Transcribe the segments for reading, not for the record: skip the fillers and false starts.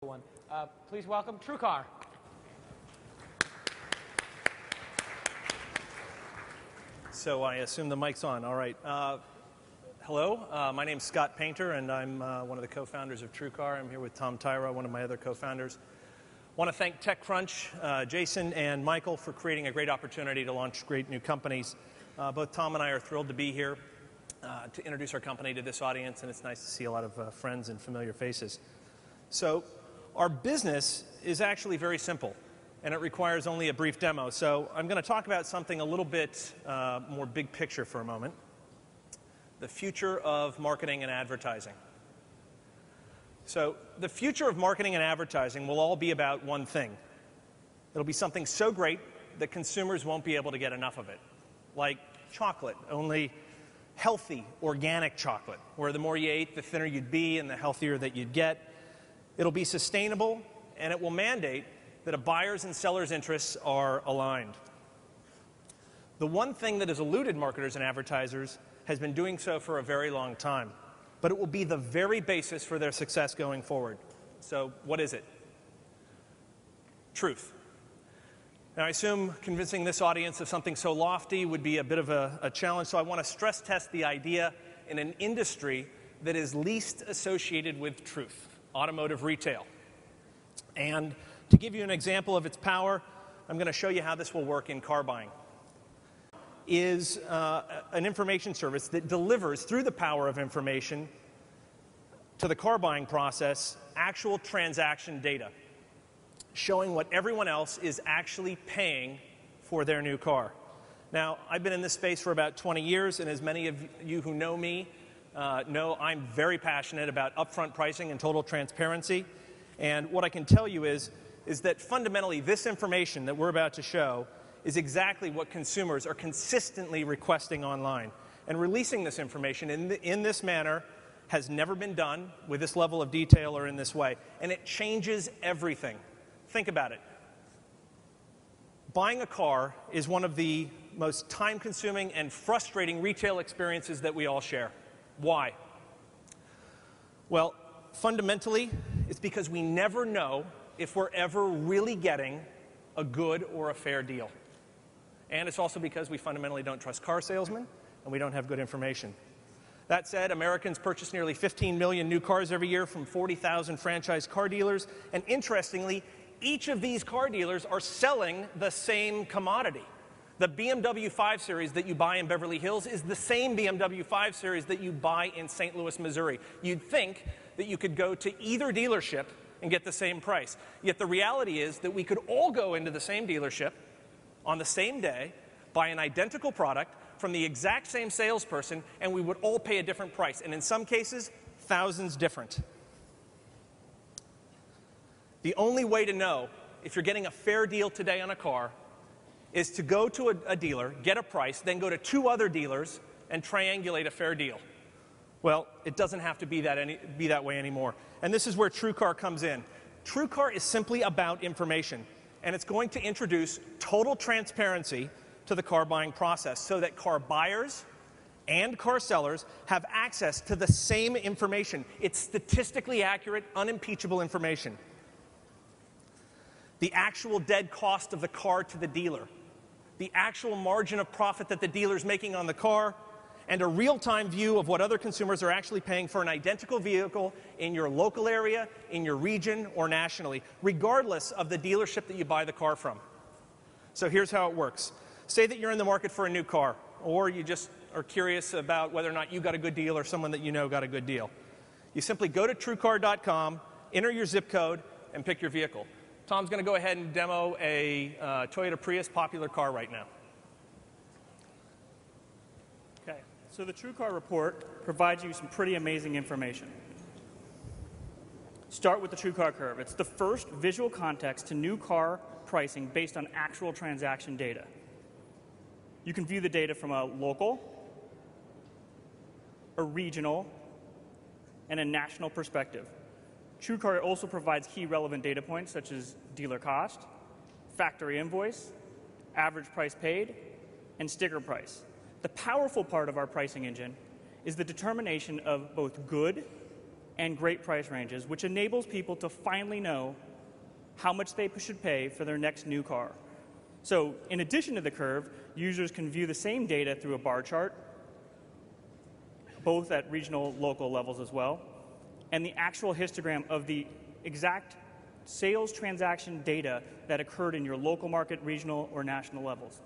One. Please welcome Truecar. So I assume the mic's on. All right. Hello. My name's Scott Painter, and I'm one of the co-founders of Truecar. I'm here with Tom Tyra, one of my other co-founders. I want to thank TechCrunch, Jason, and Michael for creating a great opportunity to launch great new companies. Both Tom and I are thrilled to be here to introduce our company to this audience, and it's nice to see a lot of friends and familiar faces. So our business is actually very simple, and it requires only a brief demo. So I'm going to talk about something a little bit more big picture for a moment: the future of marketing and advertising. So the future of marketing and advertising will all be about one thing. It'll be something so great that consumers won't be able to get enough of it, like chocolate, only healthy, organic chocolate, where the more you ate, the thinner you'd be and the healthier that you'd get. It'll be sustainable, and it will mandate that a buyer's and seller's interests are aligned. The one thing that has eluded marketers and advertisers has been doing so for a very long time, but it will be the very basis for their success going forward. So what is it? Truth. Now, I assume convincing this audience of something so lofty would be a bit of a challenge, so I want to stress test the idea in an industry that is least associated with truth: automotive retail. And to give you an example of its power, I'm going to show you how this will work in car buying. Is an information service that delivers, through the power of information, to the car buying process, actual transaction data, showing what everyone else is actually paying for their new car. Now, I've been in this space for about 20 years, and as many of you who know me know, I'm very passionate about upfront pricing and total transparency. And what I can tell you is that fundamentally this information that we're about to show is exactly what consumers are consistently requesting online. And releasing this information in this manner has never been done with this level of detail or in this way. And it changes everything. Think about it. Buying a car is one of the most time-consuming and frustrating retail experiences that we all share. Why? Well, fundamentally, it's because we never know if we're ever really getting a good or a fair deal. And it's also because we fundamentally don't trust car salesmen and we don't have good information. That said, Americans purchase nearly 15 million new cars every year from 40,000 franchise car dealers. And interestingly, each of these car dealers are selling the same commodity. The BMW 5 Series that you buy in Beverly Hills is the same BMW 5 Series that you buy in St. Louis, Missouri. You'd think that you could go to either dealership and get the same price. Yet the reality is that we could all go into the same dealership on the same day, buy an identical product from the exact same salesperson, and we would all pay a different price. And in some cases, thousands different. The only way to know if you're getting a fair deal today on a car is to go to a dealer, get a price, then go to two other dealers and triangulate a fair deal. Well, it doesn't have to be that way anymore. And this is where Truecar comes in. Truecar is simply about information, and it's going to introduce total transparency to the car buying process so that car buyers and car sellers have access to the same information. It's statistically accurate, unimpeachable information. The actual dead cost of the car to the dealer, the actual margin of profit that the dealer's making on the car, and a real-time view of what other consumers are actually paying for an identical vehicle in your local area, in your region, or nationally, regardless of the dealership that you buy the car from. So here's how it works. Say that you're in the market for a new car, or you just are curious about whether or not you got a good deal or someone that you know got a good deal. You simply go to Truecar.com, enter your zip code, and pick your vehicle. Tom's going to go ahead and demo a Toyota Prius, popular car right now. Okay, so the Truecar report provides you some pretty amazing information. Start with the Truecar curve. It's the first visual context to new car pricing based on actual transaction data. You can view the data from a local, a regional, and a national perspective. Truecar also provides key relevant data points such as dealer cost, factory invoice, average price paid, and sticker price. The powerful part of our pricing engine is the determination of both good and great price ranges, which enables people to finally know how much they should pay for their next new car. So in addition to the curve, users can view the same data through a bar chart, both at regional, local levels as well, and the actual histogram of the exact sales transaction data that occurred in your local market, regional, or national levels.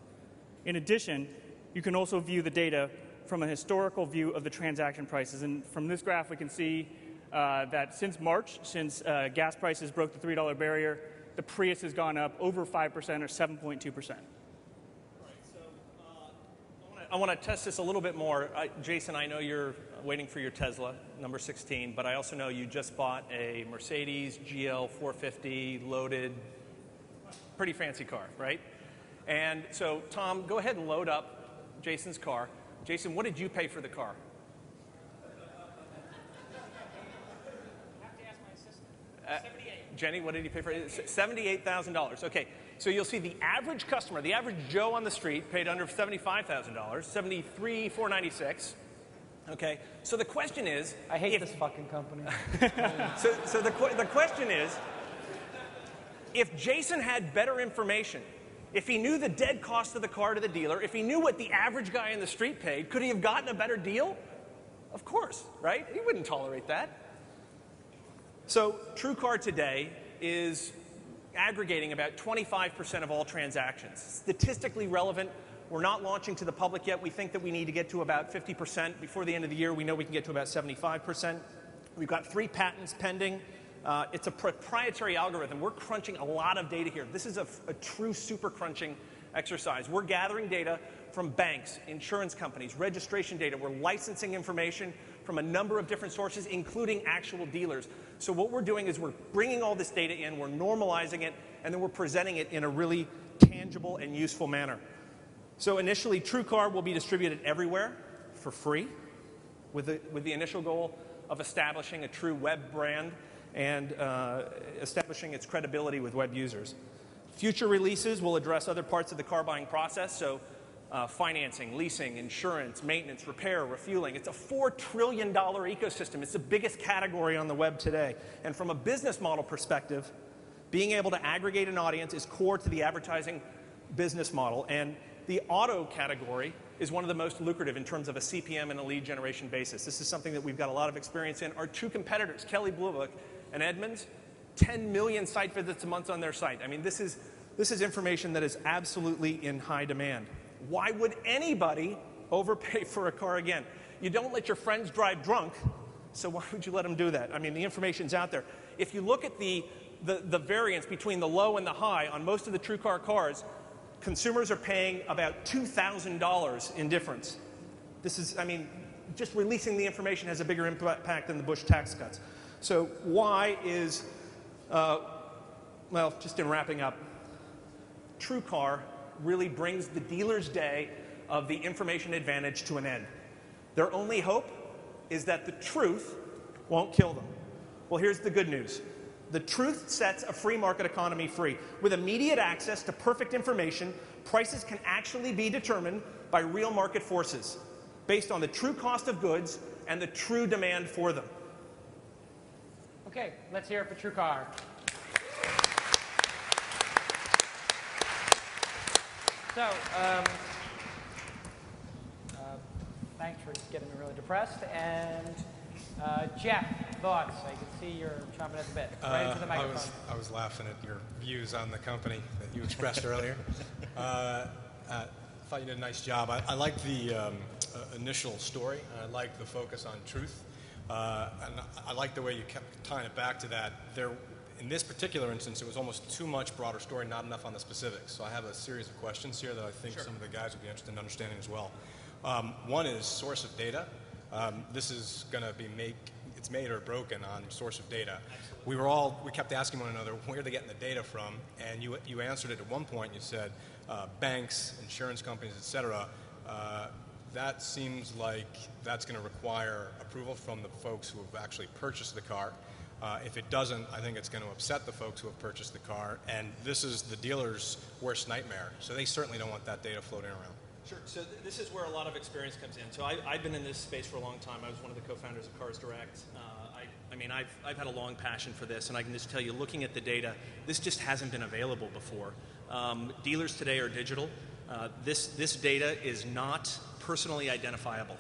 In addition, you can also view the data from a historical view of the transaction prices. And from this graph, we can see that since March, since gas prices broke the $3 barrier, the Prius has gone up over 5% or 7.2%. I want to test this a little bit more. Jason, I know you're waiting for your Tesla, number 16, but I also know you just bought a Mercedes GL 450 loaded, pretty fancy car, right? And so, Tom, go ahead and load up Jason's car. Jason, what did you pay for the car? I have to ask my assistant. 78. Jenny, what did you pay for it? $78,000. Okay, so you'll see the average customer, the average Joe on the street, paid under $75,000, $73,496. Okay, so the question is, I hate this fucking company. so the question is, if Jason had better information, if he knew the dead cost of the car to the dealer, if he knew what the average guy in the street paid, could he have gotten a better deal? Of course, right? He wouldn't tolerate that. So Truecar today is aggregating about 25% of all transactions. Statistically relevant. We're not launching to the public yet. We think that we need to get to about 50%. Before the end of the year, we know we can get to about 75%. We've got 3 patents pending. It's a proprietary algorithm. We're crunching a lot of data here. This is a true super crunching exercise. We're gathering data from banks, insurance companies, registration data. We're licensing information from a number of different sources, including actual dealers. So what we're doing is we're bringing all this data in, we're normalizing it, and then we're presenting it in a really tangible and useful manner. So initially, Truecar will be distributed everywhere for free with the initial goal of establishing a true web brand and establishing its credibility with web users. Future releases will address other parts of the car buying process, so financing, leasing, insurance, maintenance, repair, refueling. It's a $4 trillion ecosystem. It's the biggest category on the web today. And from a business model perspective, being able to aggregate an audience is core to the advertising business model. And the auto category is one of the most lucrative in terms of a CPM and a lead generation basis. This is something that we've got a lot of experience in. Our 2 competitors, Kelley Blue Book and Edmunds, 10 million site visits a month on their site. I mean, this is information that is absolutely in high demand. Why would anybody overpay for a car again? You don't let your friends drive drunk, so why would you let them do that? I mean, the information's out there. If you look at the variance between the low and the high on most of the Truecar cars, consumers are paying about $2,000 in difference. This is, I mean, just releasing the information has a bigger impact than the Bush tax cuts. So why is, well, just in wrapping up, Truecar really brings the dealer's day of the information advantage to an end. Their only hope is that the truth won't kill them. Well, here's the good news. The truth sets a free market economy free. With immediate access to perfect information, prices can actually be determined by real market forces based on the true cost of goods and the true demand for them. Okay, let's hear it for Truecar. So, thanks for getting me really depressed. And Jeff, thoughts? I can see you're chomping at the bit. Right into the microphone. I was laughing at your views on the company that you expressed earlier. I thought you did a nice job. I liked the initial story. I liked the focus on truth. And I liked the way you kept tying it back to that. In this particular instance, it was almost too much broader story, not enough on the specifics. So I have a series of questions here that I think some of the guys would be interested in understanding as well. One is source of data. This is going to be it's made or broken on source of data. We kept asking one another, where are they getting the data from? And you answered it at one point. You said banks, insurance companies, et cetera. That seems like that's going to require approval from the folks who have actually purchased the car. If it doesn't, I think it's going to upset the folks who have purchased the car. And this is the dealer's worst nightmare. So they certainly don't want that data floating around. Sure. So this is where a lot of experience comes in. So I've been in this space for a long time. I was one of the co-founders of Cars Direct. I mean, I've had a long passion for this, and I can just tell you, looking at the data, this just hasn't been available before. Dealers today are digital. This data is not personally identifiable,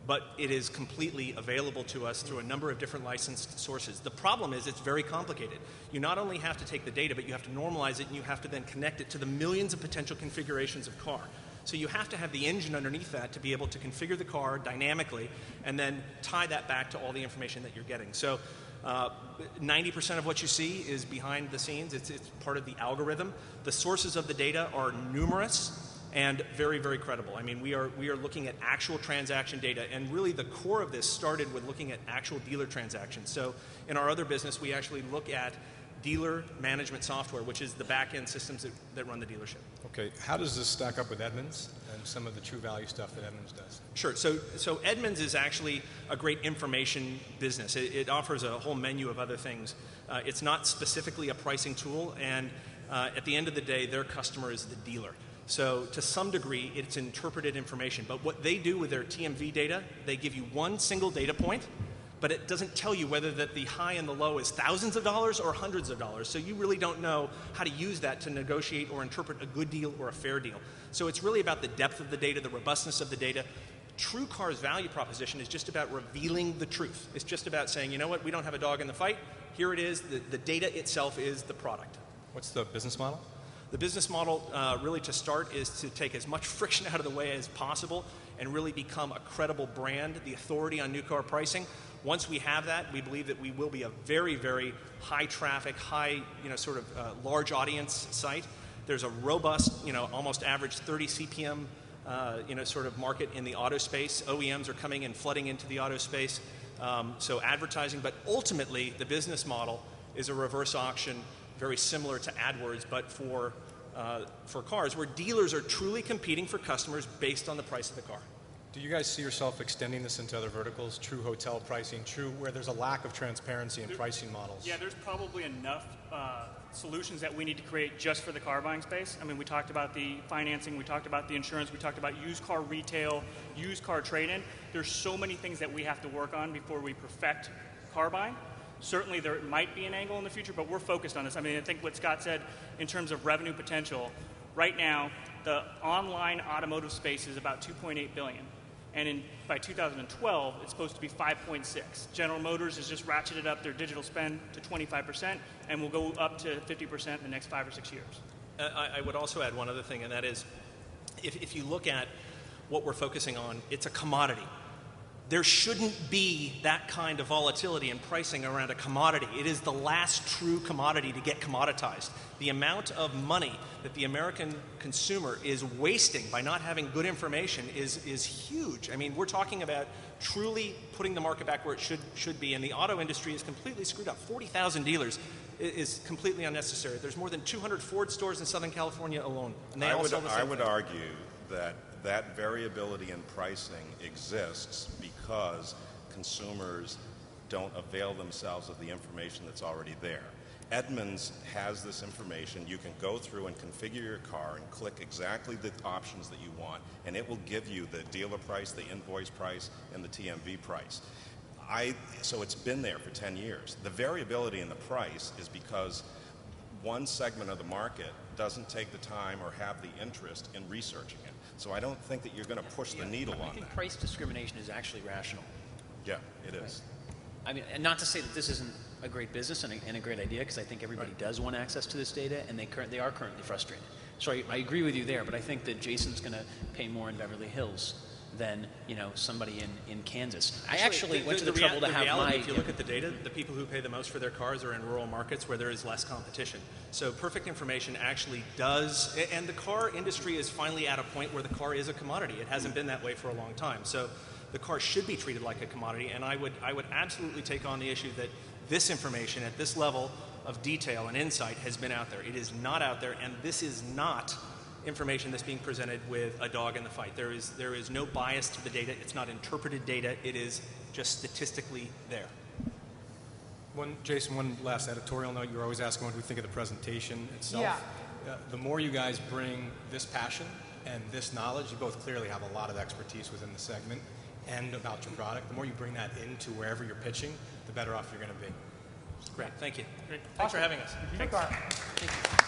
but it is completely available to us through a number of different licensed sources. The problem is it's very complicated. You not only have to take the data, but you have to normalize it, and you have to then connect it to the millions of potential configurations of car. So you have to have the engine underneath that to be able to configure the car dynamically and then tie that back to all the information that you're getting. So 90% of what you see is behind the scenes. It's part of the algorithm. The sources of the data are numerous and very, very credible. I mean, we are looking at actual transaction data, and really the core of this started with looking at actual dealer transactions. So in our other business, we actually look at dealer management software, which is the back-end systems that run the dealership. Okay, how does this stack up with Edmunds and some of the true value stuff that Edmunds does? Sure. So Edmunds is actually a great information business. It offers a whole menu of other things. It's not specifically a pricing tool, and at the end of the day, their customer is the dealer. So to some degree, it's interpreted information. But what they do with their TMV data, they give you one single data point, but it doesn't tell you whether that the high and the low is thousands of dollars or hundreds of dollars. So you really don't know how to use that to negotiate or interpret a good deal or a fair deal. So it's really about the depth of the data, the robustness of the data. Truecar's value proposition is just about revealing the truth. It's just about saying, you know what, we don't have a dog in the fight. Here it is. The data itself is the product. What's the business model? The business model, really to start, is to take as much friction out of the way as possible and really become a credible brand, the authority on new car pricing. Once we have that, we believe that we will be a very, very high traffic, high, large audience site. There's a robust, almost average 30 CPM, market in the auto space. OEMs are coming and flooding into the auto space. So advertising, but ultimately the business model is a reverse auction, very similar to AdWords, but for cars, where dealers are truly competing for customers based on the price of the car. Do you guys see yourself extending this into other verticals, true hotel pricing, true where there's a lack of transparency in pricing models? Yeah, there's probably enough solutions that we need to create just for the car buying space. I mean, we talked about the financing, we talked about the insurance, we talked about used car retail, used car trade-in. There's so many things that we have to work on before we perfect car buying. Certainly there might be an angle in the future, but we're focused on this. I mean, I think what Scott said in terms of revenue potential, right now, the online automotive space is about $2.8 billion. And by 2012, it's supposed to be 5.6. General Motors has just ratcheted up their digital spend to 25%, and will go up to 50% in the next 5 or 6 years. I would also add one other thing, and that is, if you look at what we're focusing on, it's a commodity. There shouldn't be that kind of volatility in pricing around a commodity. It is the last true commodity to get commoditized. The amount of money that the American consumer is wasting by not having good information is huge. I mean, we're talking about truly putting the market back where it should be, and the auto industry is completely screwed up. 40,000 dealers is completely unnecessary. There's more than 200 Ford stores in Southern California alone, and they all sell the same I would thing. argue that variability in pricing exists because consumers don't avail themselves of the information that's already there. Edmunds has this information. You can go through and configure your car and click exactly the options that you want, and it will give you the dealer price, the invoice price, and the TMV price. So it's been there for 10 years. The variability in the price is because one segment of the market doesn't take the time or have the interest in researching it. So I don't think that you're going to push the needle on I think that. price discrimination is actually rational. Yeah, it is. I mean, and not to say that this isn't a great business and a great idea, because I think everybody does want access to this data, and they are currently frustrated. So I agree with you there, but I think that Jason's going to pay more in Beverly Hills than somebody in Kansas. I actually went to the trouble to have my. If you look at the data, the people who pay the most for their cars are in rural markets where there is less competition. So perfect information actually does, and the car industry is finally at a point where the car is a commodity. It hasn't been that way for a long time. So the car should be treated like a commodity, and I would absolutely take on the issue that this information at this level of detail and insight has been out there. It is not out there, and this is not information that's being presented with a dog in the fight. There is no bias to the data. It's not interpreted data. It is just statistically there. Jason, one last editorial note. You're always asking what do we think of the presentation itself. Yeah. The more you guys bring this passion and this knowledge, you both clearly have a lot of expertise within the segment, and about your product, the more you bring that into wherever you're pitching, the better off you're going to be. Great, thank you. Thanks for having us. Truecar. Thank you.